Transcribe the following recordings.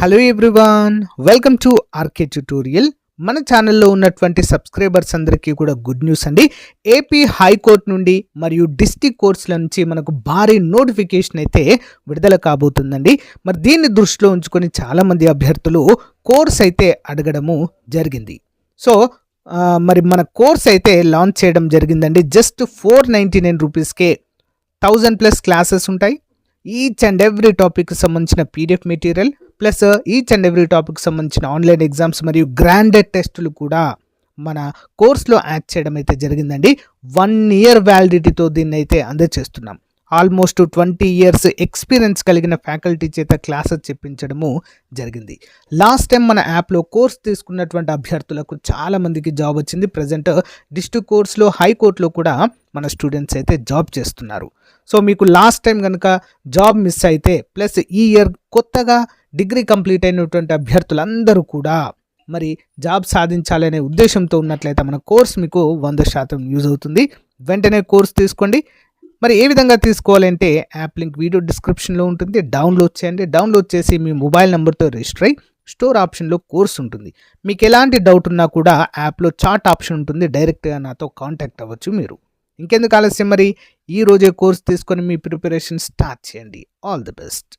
Hello everyone, welcome to RK tutorial. మన ఛానల్లో ఉన్నటువంటి సబ్స్క్రైబర్స్ అందరికీ కూడా గుడ్ న్యూస్ అండి. ఏపీ హైకోర్టు నుండి మరియు డిస్ట్రిక్ట్ కోర్ట్స్ల నుంచి మనకు భారీ నోటిఫికేషన్ అయితే విడుదల కాబోతుందండి. మరి దీన్ని దృష్టిలో ఉంచుకొని చాలామంది అభ్యర్థులు కోర్స్ అయితే అడగడము జరిగింది. సో మరి మన కోర్స్ అయితే లాంచ్ చేయడం జరిగిందండి. జస్ట్ 499 రూపీస్కే 1000+ క్లాసెస్ ఉంటాయి. ఈచ్ అండ్ ఎవ్రీ టాపిక్ సంబంధించిన PDF material plus each and every topic సంబంధించిన ఆన్లైన్ ఎగ్జామ్స్ మరియు గ్రాండెడ్ టెస్టులు కూడా మన కోర్స్లో యాడ్ చేయడం అయితే జరిగిందండి. 1 year వ్యాలిడిటీతో దీన్ని అయితే అందజేస్తున్నాం. ఆల్మోస్ట్ 20 years ఎక్స్పీరియన్స్ కలిగిన ఫ్యాకల్టీ చేత క్లాసెస్ చెప్పించడము జరిగింది. లాస్ట్ టైం మన యాప్లో కోర్స్ తీసుకున్నటువంటి అభ్యర్థులకు చాలామందికి జాబ్ వచ్చింది. ప్రజెంట్ డిస్ట్రిక్ట్ కోర్స్లో హైకోర్టులో కూడా మన స్టూడెంట్స్ అయితే జాబ్ చేస్తున్నారు. సో మీకు లాస్ట్ టైం కనుక జాబ్ మిస్ అయితే ప్లస్ ఈ ఇయర్ కొత్తగా డిగ్రీ కంప్లీట్ అయినటువంటి అభ్యర్థులందరూ కూడా మరి జాబ్ సాధించాలనే ఉద్దేశంతో ఉన్నట్లయితే మన కోర్స్ మీకు 100% యూజ్ అవుతుంది. వెంటనే కోర్స్ తీసుకోండి. మరి ఏ విధంగా తీసుకోవాలంటే యాప్ లింక్ వీడియో డిస్క్రిప్షన్లో ఉంటుంది. డౌన్లోడ్ చేయండి. డౌన్లోడ్ చేసి మీ మొబైల్ నెంబర్తో రిజిస్టర్ అయ్యి స్టోర్ ఆప్షన్లో కోర్స్ ఉంటుంది. మీకు ఎలాంటి డౌట్ ఉన్నా కూడా యాప్లో చాట్ ఆప్షన్ ఉంటుంది. డైరెక్ట్గా నాతో కాంటాక్ట్ అవ్వచ్చు మీరు. ఇంకెందుకు ఆలస్యం, మరి ఈ రోజే కోర్స్ తీసుకొని మీ ప్రిపరేషన్ స్టార్ట్ చేయండి. All the best.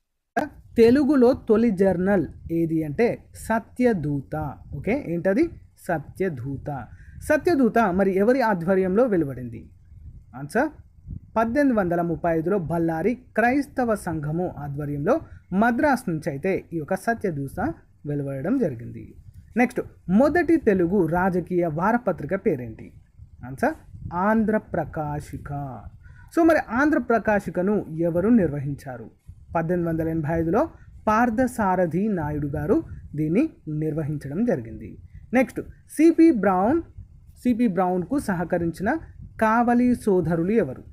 తెలుగులో తొలి జర్నల్ ఏది అంటే సత్యదూత. ఓకే, ఏంటది? సత్యదూత. సత్యదూత మరి ఎవరి ఆధ్వర్యంలో వెలువడింది? ఆన్సర్ 1835లో బళ్ళారి క్రైస్తవ సంఘము ఆధ్వర్యంలో మద్రాస్ నుంచి అయితే ఈ యొక్క సత్యదూత వెలువడడం జరిగింది. నెక్స్ట్, మొదటి తెలుగు రాజకీయ వారపత్రిక పేరేంటి? ఆన్సర్ ఆంధ్రప్రకాశిక. సో మరి ఆంధ్రప్రకాశికను ఎవరు నిర్వహించారు? 1885లో పార్థసారథి నాయుడు గారు దీన్ని నిర్వహించడం జరిగింది. నెక్స్ట్, సిపి బ్రౌన్కు సహకరించిన కావలి సోదరులు ఎవరు?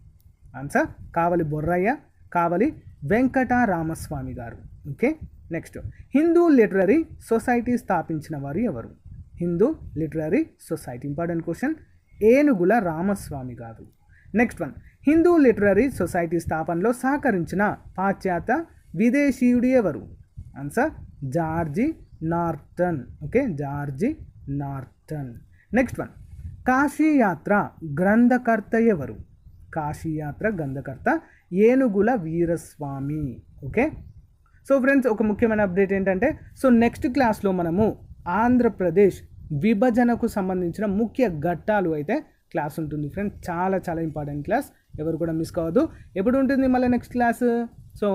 ఆన్సర్ కావలి బొర్రయ్య, కావలి వెంకట రామస్వామి గారు. Okay. Next, Hindu literary society స్థాపించిన వారు ఎవరు? Hindu literary society, important question, Enugula Ramaswami గారు. Next one, Hindu literary society స్థాపనలో సహకరించిన పాశ్చాత్య విదేశీయుడు ఎవరు? Answer George Norton. Okay, George Norton. Next one, Kasiyatra గ్రంథకర్త ఎవరు? కాశీయాత్ర గ్రంథకర్త ఏనుగుల వీరస్వామి. ఓకే. సో ఫ్రెండ్స్, ఒక ముఖ్యమైన అప్డేట్ ఏంటంటే, సో నెక్స్ట్ క్లాస్లో మనము ఆంధ్రప్రదేశ్ విభజనకు సంబంధించిన ముఖ్య ఘట్టాలు అయితే క్లాస్ ఉంటుంది ఫ్రెండ్స్. చాలా చాలా ఇంపార్టెంట్ క్లాస్, ఎవరు కూడా మిస్ కావద్దు. ఎప్పుడు ఉంటుంది మళ్ళీ నెక్స్ట్ క్లాస్? సో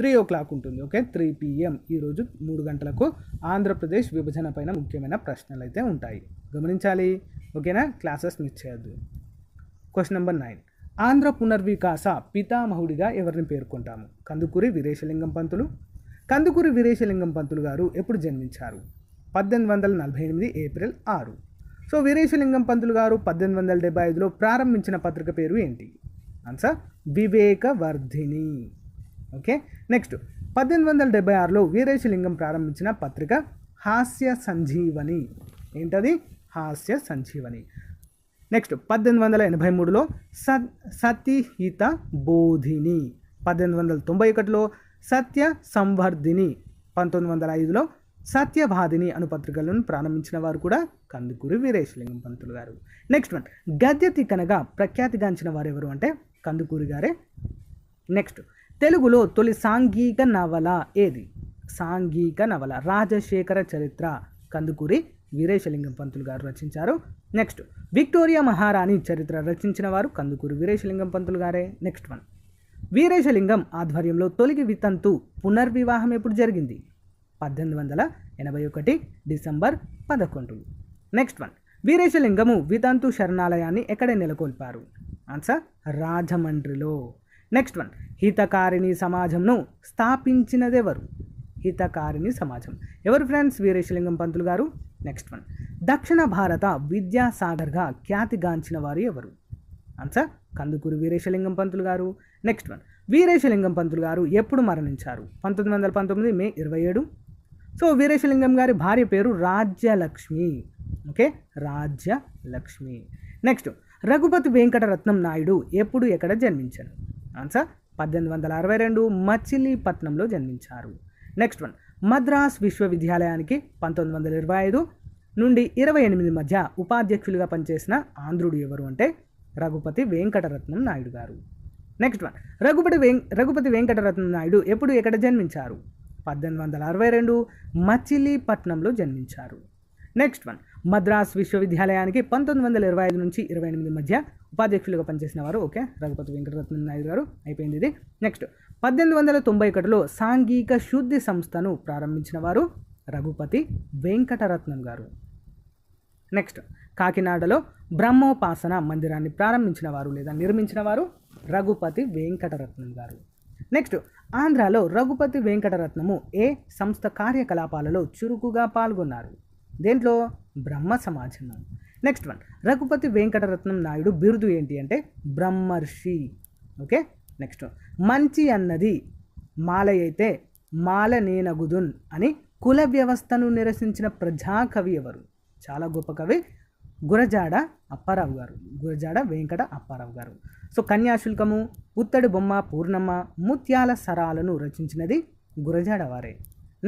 3 o'clock ఉంటుంది. ఓకే, 3 PM ఈరోజు 3 గంటలకు ఆంధ్రప్రదేశ్ విభజన పైన ముఖ్యమైన ప్రశ్నలు అయితే ఉంటాయి, గమనించాలి. ఓకేనా? క్లాసెస్ మిస్ చేయొద్దు. క్వశ్చన్ నెంబర్ 9, ఆంధ్ర పునర్వికాస పితామహుడిగా ఎవరిని పేర్కొంటాము? కందుకూరి వీరేశలింగం పంతులు. కందుకూరి వీరేశలింగం పంతులు గారు ఎప్పుడు జన్మించారు? 1848 ఏప్రిల్ 6. సో వీరేశలింగం పంతులు గారు 1875లో ప్రారంభించిన పత్రిక పేరు ఏంటి? ఆన్సర్ వివేకవర్ధిని. ఓకే. నెక్స్ట్, 1876లో వీరేశలింగం ప్రారంభించిన పత్రిక హాస్య సంజీవని. ఏంటది? హాస్య సంజీవని. నెక్స్ట్, 1883లో సతిహిత బోధిని. 1891లో సత్య సంవర్ధిని. 1905లో సత్యవాదిని అను పత్రికలను ప్రారంభించిన వారు కూడా కందుకూరి వీరేశలింగం పంతులు గారు. నెక్స్ట్ వన్, గద్య తిక్కనగా ప్రఖ్యాతిగాంచిన వారు ఎవరు అంటే కందుకూరి గారే. నెక్స్ట్, తెలుగులో తొలి సాంఘిక నవల ఏది? సాంఘిక నవల రాజశేఖర చరిత్ర కందుకూరి వీరేశలింగం పంతులు గారు రచించారు. నెక్స్ట్, విక్టోరియా మహారాణి చరిత్ర రచించిన వారు కందుకూరి వీరేశలింగం పంతులు గారే. నెక్స్ట్ వన్, వీరేశలింగం ఆధ్వర్యంలో తొలి వితంతు పునర్వివాహం ఎప్పుడు జరిగింది? 1881 డిసెంబర్ 11. నెక్స్ట్ వన్, వీరేశలింగము వితంతు శరణాలయాన్ని ఎక్కడ నెలకొల్పారు? ఆన్సర్ రాజమండ్రిలో. నెక్స్ట్ వన్, హితకారిణి సమాజంను స్థాపించినదెవరు? హితకారిణి సమాజం ఎవరు ఫ్రెండ్స్? వీరేశలింగం పంతులు గారు. నెక్స్ట్ వన్, దక్షిణ భారత విద్యాసాగర్గా ఖ్యాతిగాంచిన వారు ఎవరు? ఆన్సర్ కందుకూరి వీరేశలింగం పంతులు గారు. నెక్స్ట్ వన్, వీరేశలింగం పంతులు గారు ఎప్పుడు మరణించారు? 1919 మే 27. సో వీరేశలింగం గారి భార్య పేరు రాజ్యలక్ష్మి. ఓకే, రాజ్యలక్ష్మి. నెక్స్ట్, రఘుపతి వెంకటరత్నం నాయుడు ఎప్పుడు ఎక్కడ జన్మించారు? ఆన్సర్ 1862 మచిలీపట్నంలో జన్మించారు. నెక్స్ట్ వన్, మద్రాస్ విశ్వవిద్యాలయానికి 1925 నుండి 28 మధ్య ఉపాధ్యక్షులుగా పనిచేసిన ఆంధ్రుడు ఎవరు అంటే రఘుపతి వెంకటరత్నం నాయుడు గారు. నెక్స్ట్ వన్, రఘుపతి వెంకటరత్నం నాయుడు ఎప్పుడు ఎక్కడ జన్మించారు? 1862 మచిలీపట్నంలో జన్మించారు. నెక్స్ట్ వన్, మద్రాస్ విశ్వవిద్యాలయానికి 1925 నుంచి 28 మధ్య ఉపాధ్యక్షులుగా పనిచేసిన వారు ఓకే రఘుపతి వెంకటరత్నం నాయుడు గారు. అయిపోయింది ఇది. నెక్స్ట్ 1891లో సాంఘిక శుద్ధి సంస్థను ప్రారంభించిన వారు రఘుపతి వెంకటరత్నం గారు. నెక్స్ట్, కాకినాడలో బ్రహ్మోపాసన మందిరాన్ని ప్రారంభించిన వారు లేదా నిర్మించిన వారు రఘుపతి వెంకటరత్నం గారు. నెక్స్ట్, ఆంధ్రాలో రఘుపతి వెంకటరత్నము ఏ సంస్థ కార్యకలాపాలలో చురుకుగా పాల్గొన్నారు? దేంట్లో? బ్రహ్మ సమాజము. నెక్స్ట్ వన్, రఘుపతి వెంకటరత్నం నాయుడు బిరుదు ఏంటి అంటే బ్రహ్మర్షి. ఓకే. నెక్స్ట్, మంచి అన్నది మాల అయితే మాల నేనగుదున్ అని కుల వ్యవస్థను నిరసించిన ప్రజాకవి ఎవరు? చాలా గొప్ప కవి గురజాడ అప్పారావు గారు, గురజాడ వెంకట అప్పారావు గారు. సో కన్యాశుల్కము, పుత్తడి బొమ్మ పూర్ణమ్మ, ముత్యాల సరాలను రచించినది గురజాడ వారే.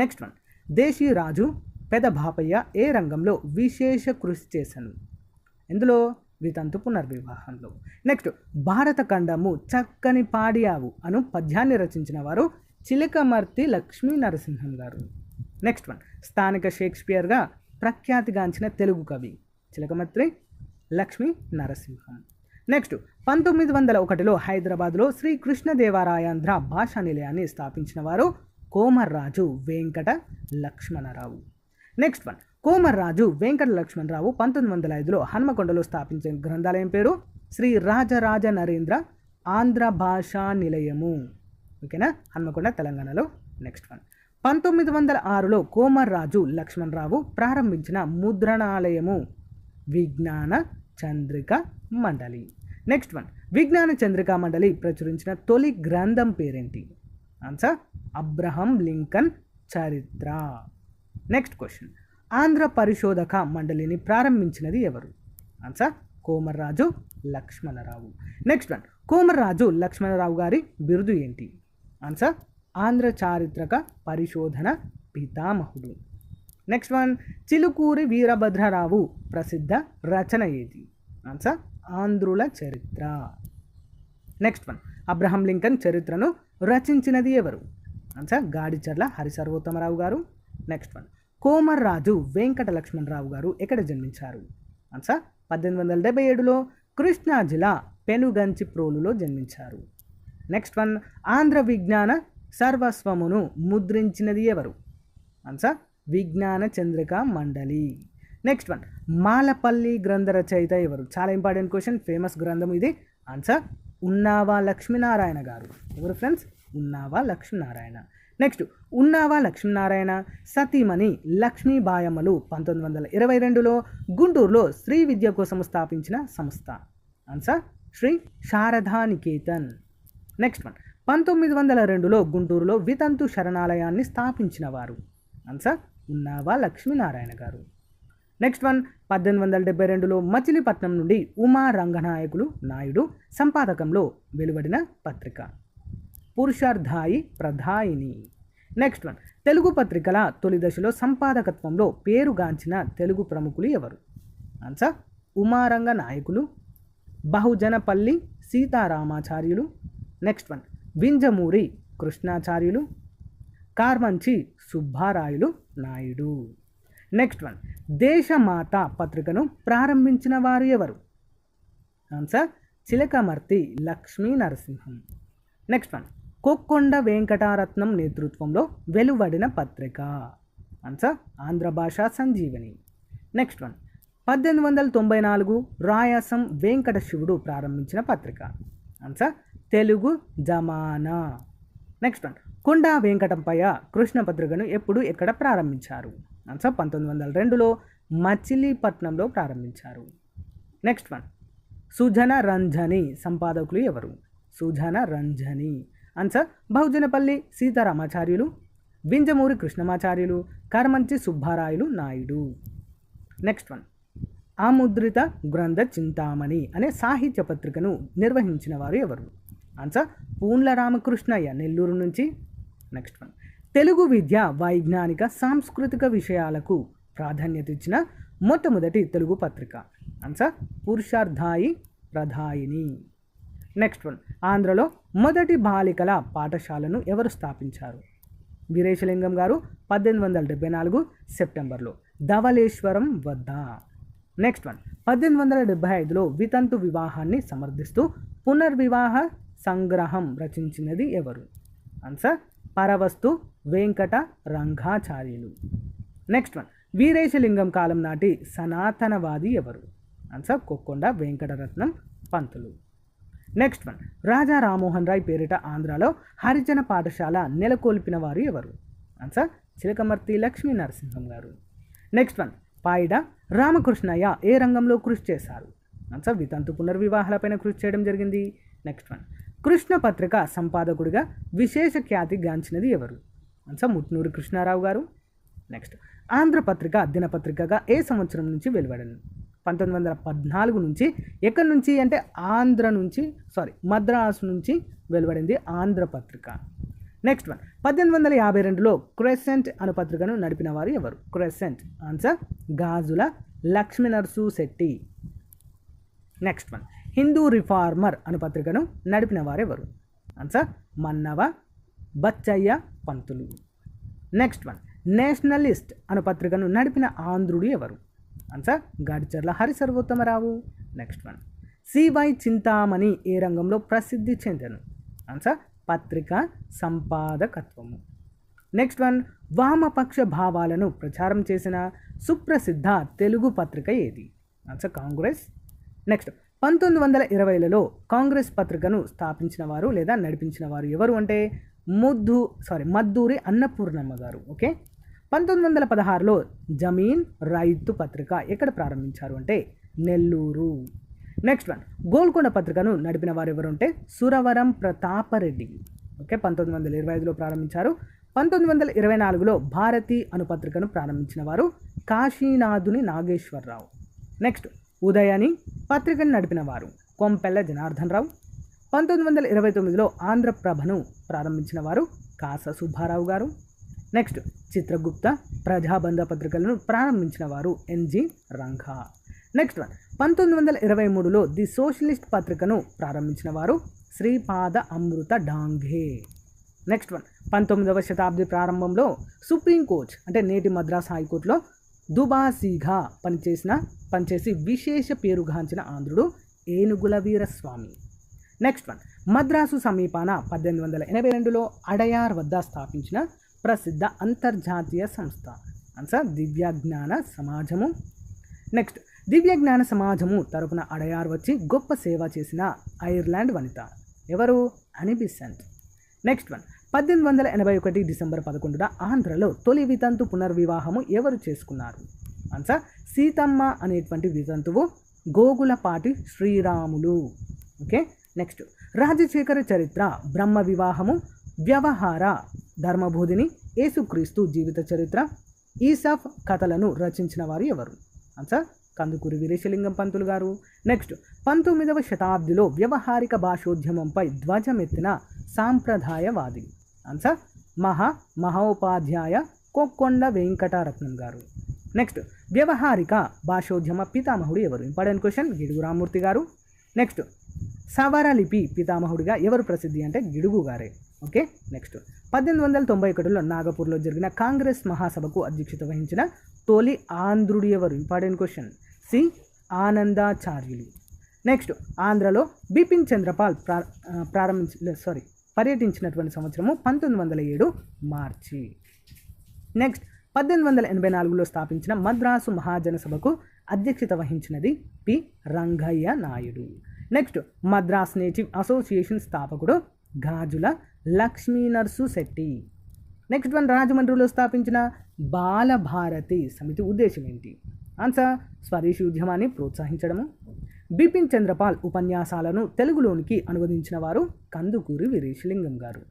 నెక్స్ట్ వన్, దేశీ రాజు పెద బాపయ్య ఏ రంగంలో విశేష కృషి చేశాను? ఇందులో వితంతు పునర్వివాహంలో. నెక్స్ట్, భారత ఖండము చక్కని పాడియావు అను పద్యాన్ని రచించిన వారు చిలకమర్తి లక్ష్మీ నరసింహం గారు. నెక్స్ట్ వన్, స్థానిక షేక్స్పియర్గా ప్రఖ్యాతిగాంచిన తెలుగు కవి చిలకమర్తి లక్ష్మీ నరసింహం. నెక్స్ట్, 1901లో హైదరాబాద్లో శ్రీ కృష్ణదేవరాయాంధ్ర భాషా నిలయాన్ని స్థాపించిన వారు కోమర్రాజు వెంకట లక్ష్మణరావు. నెక్స్ట్ వన్, కోమర్రాజు వెంకట లక్ష్మణరావు 1905లో హన్మకొండలో స్థాపించిన గ్రంథాలయం పేరు శ్రీ రాజరాజ నరేంద్ర ఆంధ్ర భాషా నిలయము. ఓకేనా, హన్మకొండ తెలంగాణలో. నెక్స్ట్ వన్, 1906లో కోమర్రాజు లక్ష్మణరావు ప్రారంభించిన ముద్రణాలయము విజ్ఞాన చంద్రిక మండలి. నెక్స్ట్ వన్, విజ్ఞాన చంద్రిక మండలి ప్రచురించిన తొలి గ్రంథం పేరేంటి? Answer Abraham Lincoln Charitra. Next question, Andhra Parishodhaka మండలిని ప్రారంభించినది ఎవరు? Answer Komarraju Lakshmanarao. Next one, Komarraju Lakshmanarao గారి బిరుదు ఏంటి? ఆన్సర్ ఆంధ్ర చారిత్రక పరిశోధన పితామహుడు. నెక్స్ట్ వన్, చిలుకూరి వీరభద్రరావు ప్రసిద్ధ రచన ఏది? ఆన్సర్ ఆంధ్రుల చరిత్ర. నెక్స్ట్ వన్, అబ్రహం లింకన్ చరిత్రను రచించినది ఎవరు? ఆన్సర్ గాడిచర్ల హరిసర్వోత్తమరావు గారు. నెక్స్ట్ వన్, కోమర్రాజు వెంకట లక్ష్మణరావు గారు ఎక్కడ జన్మించారు? ఆన్సర్ 1877లో కృష్ణా జిల్లా పెనుగంచిప్రోలులో జన్మించారు. నెక్స్ట్ వన్, ఆంధ్ర విజ్ఞాన సర్వస్వమును ముద్రించినది ఎవరు? ఆన్సర్ విజ్ఞాన చంద్రిక మండలి. నెక్స్ట్ వన్, మాలపల్లి గ్రంథ రచయిత ఎవరు? చాలా ఇంపార్టెంట్ క్వశ్చన్, ఫేమస్ గ్రంథం ఇది. ఆన్సర్ ఉన్నావా లక్ష్మీనారాయణ గారు. ఎవరు ఫ్రెండ్స్? ఉన్నావా లక్ష్మీనారాయణ. నెక్స్ట్, ఉన్నావా లక్ష్మీనారాయణ సతీమణి లక్ష్మీబాయమ్మలు 1922లో గుంటూరులో శ్రీ విద్య కోసం స్థాపించిన సంస్థ? Answer Sri Sharada Niketan. Next one, 1902లో గుంటూరులో వితంతు శరణాలయాన్ని స్థాపించిన వారు? ఆన్సర్ ఉన్నావా లక్ష్మీనారాయణ గారు. నెక్స్ట్ వన్, 1872లో మచిలీపట్నం నుండి ఉమా రంగనాయకులు నాయుడు సంపాదకంలో వెలువడిన పత్రిక పురుషార్థాయి ప్రధాయిని. నెక్స్ట్ వన్, తెలుగు పత్రికల తొలి దశలో సంపాదకత్వంలో పేరుగాంచిన తెలుగు ప్రముఖులు ఎవరు? Answer Umaranga Nayakulu, Bahujanapalli Seetharamacharyulu. Next one, Vinjamuri Krishnacharyulu, Karmanchi Subbarayulu Naidu. Next one, Deshamata పత్రికను ప్రారంభించిన వారు ఎవరు? Answer Chilakamarthi Lakshmi Narasimham. Next one, Kokkonda Venkataratnam నేతృత్వంలో వెలువడిన పత్రిక? Answer Andhra Bhasha Sanjeevani. Next one, 1894 Rayasam Venkata Sivudu ప్రారంభించిన పత్రిక? Answer Telugu Zamana. Next one, Konda Venkatappayya Krishna పత్రికను ఎప్పుడు ఎక్కడ ప్రారంభించారు? ఆన్సర్ 1902లో మచిలీపట్నంలో ప్రారంభించారు. నెక్స్ట్ వన్, సుజన రంజని సంపాదకులు ఎవరు? Sujana Ranjani. Answer Bahujanapalli Sitaramacharyulu, Vinjamuri Krishnamacharyulu, కర్మంచి Subbarayulu Naidu. Next one, ఆముద్రిత గ్రంథ చింతామణి అనే సాహిత్య పత్రికను నిర్వహించిన వారు ఎవరు? ఆన్సర్ పూన్ల రామకృష్ణయ్య నెల్లూరు నుంచి. నెక్స్ట్ వన్, తెలుగు విద్య వైజ్ఞానిక సాంస్కృతిక విషయాలకు ప్రాధాన్యత ఇచ్చిన మొట్టమొదటి తెలుగు పత్రిక? ఆన్సర్ పురుషార్థాయి ప్రధాయిని. నెక్స్ట్ వన్, ఆంధ్రలో మొదటి బాలికల పాఠశాలను ఎవరు స్థాపించారు? వీరేశలింగం గారు 1874 సెప్టెంబర్లో ధవళేశ్వరం వద్ద. నెక్స్ట్ వన్, 1875లో వితంతు వివాహాన్ని సమర్థిస్తూ పునర్వివాహ సంగ్రహం రచించినది ఎవరు? Answer Paravastu Venkata Rangacharyulu. Next one, Veeresalingam కాలం నాటి సనాతనవాది ఎవరు? Answer Kokkonda Venkataratnam Pantulu. Next one, Raja Rammohan Roy పేరిట ఆంధ్రాలో హరిజన పాఠశాల నెలకొల్పిన వారు ఎవరు? ఆన్సర్ చిలకమర్తి లక్ష్మీ నరసింహం గారు. నెక్స్ట్ వన్, పాయిడ రామకృష్ణయ్య ఏ రంగంలో కృషి చేశారు? ఆన్సర్ వితంతు పునర్వివాహాలపైన కృషి చేయడం జరిగింది. నెక్స్ట్ వన్, కృష్ణ పత్రిక సంపాదకుడిగా విశేష ఖ్యాతి గాంచినది ఎవరు? ఆన్సర్ ముట్నూరి కృష్ణారావు గారు. నెక్స్ట్, ఆంధ్రపత్రిక దినపత్రికగా ఏ సంవత్సరం నుంచి వెలువడింది? 1914 నుంచి. ఎక్కడి నుంచి అంటే మద్రాసు నుంచి వెలువడింది ఆంధ్రపత్రిక. నెక్స్ట్ వన్, 1852లో క్రెసెంట్ అను పత్రికను నడిపిన వారు ఎవరు? Crescent answer Gajula Lakshminarasu Chetty. Next one, Hindu reformer అను పత్రికను నడిపిన వారు ఎవరు? Answer Mannava Bachayya Pantulu. Next one, nationalist అను పత్రికను నడిపిన ఆంధ్రుడు ఎవరు? Answer Gadicharla Harisarvottamarao. Next one, C Y Chintamani ఏ రంగంలో ప్రసిద్ధి చెందను? ఆన్సర్ పత్రిక సంపాదకత్వము. నెక్స్ట్ వన్, వామపక్ష భావాలను ప్రచారం చేసిన సుప్రసిద్ధ తెలుగు పత్రిక ఏది? ఆన్సర్ కాంగ్రెస్. నెక్స్ట్, 1920లలో కాంగ్రెస్ పత్రికను స్థాపించిన వారు లేదా నడిపించిన వారు ఎవరు అంటే మద్దూరి అన్నపూర్ణమ్మ గారు. ఓకే. 1916లో జమీన్ రైతు పత్రిక ఎక్కడ ప్రారంభించారు అంటే నెల్లూరు. నెక్స్ట్ వన్, గోల్కొండ పత్రికను నడిపిన వారు ఎవరు అంటే సురవరం ప్రతాపరెడ్డి. ఓకే, 1925లో ప్రారంభించారు. 1924లో భారతి అను పత్రికను ప్రారంభించిన వారు కాశీనాథుని నాగేశ్వరరావు. నెక్స్ట్, ఉదయని పత్రికను నడిపిన వారు కొంపెల్ల జనార్దన్ రావు. 1929లో ఆంధ్రప్రభను ప్రారంభించిన వారు కాస సుబ్బారావు గారు. నెక్స్ట్, చిత్రగుప్త ప్రజాబంధ పత్రికలను ప్రారంభించిన వారు ఎన్జి రంగా. నెక్స్ట్ వన్, 1923లో ది సోషలిస్ట్ పత్రికను ప్రారంభించిన వారు శ్రీపాద అమృత డాంఘే. నెక్స్ట్ వన్, 19వ శతాబ్ది ప్రారంభంలో సుప్రీంకోర్టు అంటే నేటి మద్రాస్ హైకోర్టులో దుబాసీగా పనిచేసి విశేష పేరుగాంచిన ఆంధ్రుడు ఏనుగుల వీరస్వామి. నెక్స్ట్ వన్, మద్రాసు సమీపాన 1882లో అడయార్ వద్ద స్థాపించిన ప్రసిద్ధ అంతర్జాతీయ సంస్థ. ఆన్సర్ దివ్యజ్ఞాన సమాజము. నెక్స్ట్, దివ్యజ్ఞాన సమాజము తరపున అడయార్ వచ్చి గొప్ప సేవ చేసిన ఐర్లాండ్ వనిత ఎవరు? అని బిసెంట్. నెక్స్ట్ వన్, 1881 డిసెంబర్ 11న ఆంధ్రలో తొలి వితంతు పునర్వివాహము ఎవరు చేసుకున్నారు? ఆన్సర్ సీతమ్మ అనేటువంటి వితంతువు గోగులపాటి శ్రీరాములు. ఓకే. నెక్స్ట్, రాజశేఖర చరిత్ర, బ్రహ్మ వివాహము, వ్యవహార ధర్మబోధిని, యేసుక్రీస్తు జీవిత చరిత్ర, ఈసాఫ్ కథలను రచించిన వారు ఎవరు? ఆన్సర్ కందుకూరి వీరేశలింగం పంతులు గారు. నెక్స్ట్, 19వ శతాబ్దిలో వ్యవహారిక భాషోద్యమంపై ధ్వజమెత్తిన సాంప్రదాయవాది. ఆన్సర్ మహోపాధ్యాయ కొక్కొండ వెంకటరత్నం గారు. నెక్స్ట్, వ్యవహారిక భాషోద్యమ పితామహుడు ఎవరు? ఇంపార్టెంట్ క్వశ్చన్, గిడుగు రామ్మూర్తి గారు. నెక్స్ట్, సవరలిపి పితామహుడిగా ఎవరు ప్రసిద్ధి అంటే గిడుగు గారే. ఓకే. నెక్స్ట్, 1891లో నాగపూర్లో జరిగిన కాంగ్రెస్ మహాసభకు అధ్యక్షత వహించిన తొలి ఆంధ్రుడు ఎవరు? Important question, C Anandacharyulu. Next, ఆంధ్రలో బిపిన్ చంద్రపాల్ పర్యటించినటువంటి సంవత్సరము 1907 మార్చి. నెక్స్ట్, 1884లో స్థాపించిన మద్రాసు మహాజన సభకు అధ్యక్షత వహించినది పి రంగయ్య నాయుడు. నెక్స్ట్, మద్రాస్ నేటివ్ అసోసియేషన్ స్థాపకుడు గాజుల లక్ష్మీనరసు శెట్టి. నెక్స్ట్ వన్, రాజమండ్రిలో స్థాపించిన బాలభారతి సమితి ఉద్దేశం ఏంటి? ఆన్సర్ స్వదేశీ ఉద్యమాన్ని ప్రోత్సహించడము. బిపిన్ చంద్రపాల్ ఉపన్యాసాలను తెలుగులోనికి అనువదించిన వారు కందుకూరి వీరేశలింగం గారు.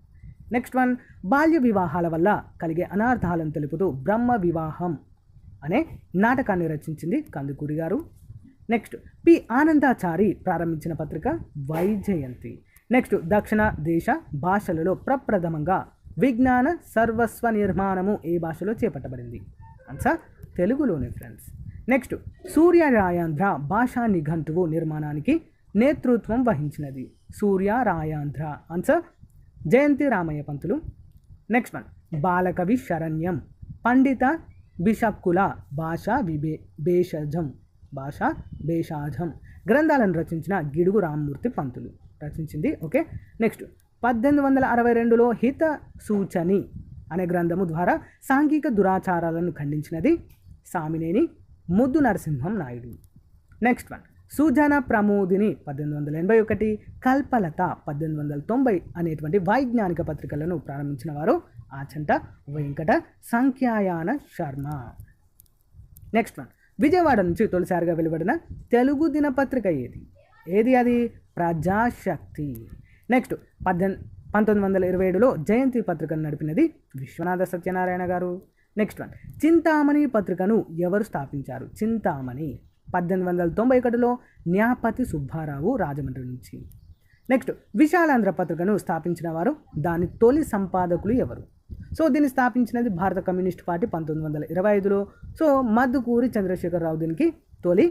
నెక్స్ట్ వన్, బాల్య వివాహాల వల్ల కలిగే అనార్థాలను తెలుపుతూ బ్రహ్మ వివాహం అనే నాటకాన్ని రచించింది కందుకూరి గారు. నెక్స్ట్, పి ఆనందాచారి ప్రారంభించిన పత్రిక వైజయంతి. నెక్స్ట్, దక్షిణ దేశ భాషలలో ప్రప్రథమంగా విజ్ఞాన సర్వస్వ నిర్మాణము ఏ భాషలో చేపట్టబడింది? ఆన్సర్ తెలుగులోనే ఫ్రెండ్స్. నెక్స్ట్, సూర్యరాయాంధ్ర భాషా నిఘంటువు నిర్మాణానికి నేతృత్వం వహించినది? సూర్యరాయాంధ్ర ఆన్సర్ జయంతి రామయ్య పంతులు. నెక్స్ట్ వన్, బాలకవి శరణ్యం పండిత బిషక్కుల భాషా భేషజం గ్రంథాలను రచించిన గిడుగు రామ్మూర్తి పంతులు రచించింది. ఓకే. నెక్స్ట్, 1862లో హిత సూచని అనే గ్రంథము ద్వారా సాంఘిక దురాచారాలను ఖండించినది? సామినేని ముద్దు నరసింహం నాయుడు. నెక్స్ట్ వన్, సుజన ప్రమోదిని 1881, కల్పలత 1890 అనేటువంటి వైజ్ఞానిక పత్రికలను ప్రారంభించిన వారు ఆచంట వెంకట సంఖ్యాయాన శర్మ. నెక్స్ట్ వన్, విజయవాడ నుంచి తొలిసారిగా వెలువడిన తెలుగు దినపత్రిక ఏది? అది ప్రజాశక్తి. నెక్స్ట్, 1927లో జయంతి పత్రికను నడిపినది విశ్వనాథ సత్యనారాయణ గారు. నెక్స్ట్ వన్, చింతామణి పత్రికను ఎవరు స్థాపించారు? చింతామణి 1891లో న్యాపతి సుబ్బారావు రాజమండ్రి నుంచి. నెక్స్ట్, విశాలాంధ్ర పత్రికను స్థాపించిన వారు, దాని తొలి సంపాదకులు ఎవరు? సో దీన్ని స్థాపించినది భారత కమ్యూనిస్ట్ పార్టీ 1925లో. సో మద్దుకూరి చంద్రశేఖరరావు దీనికి తొలి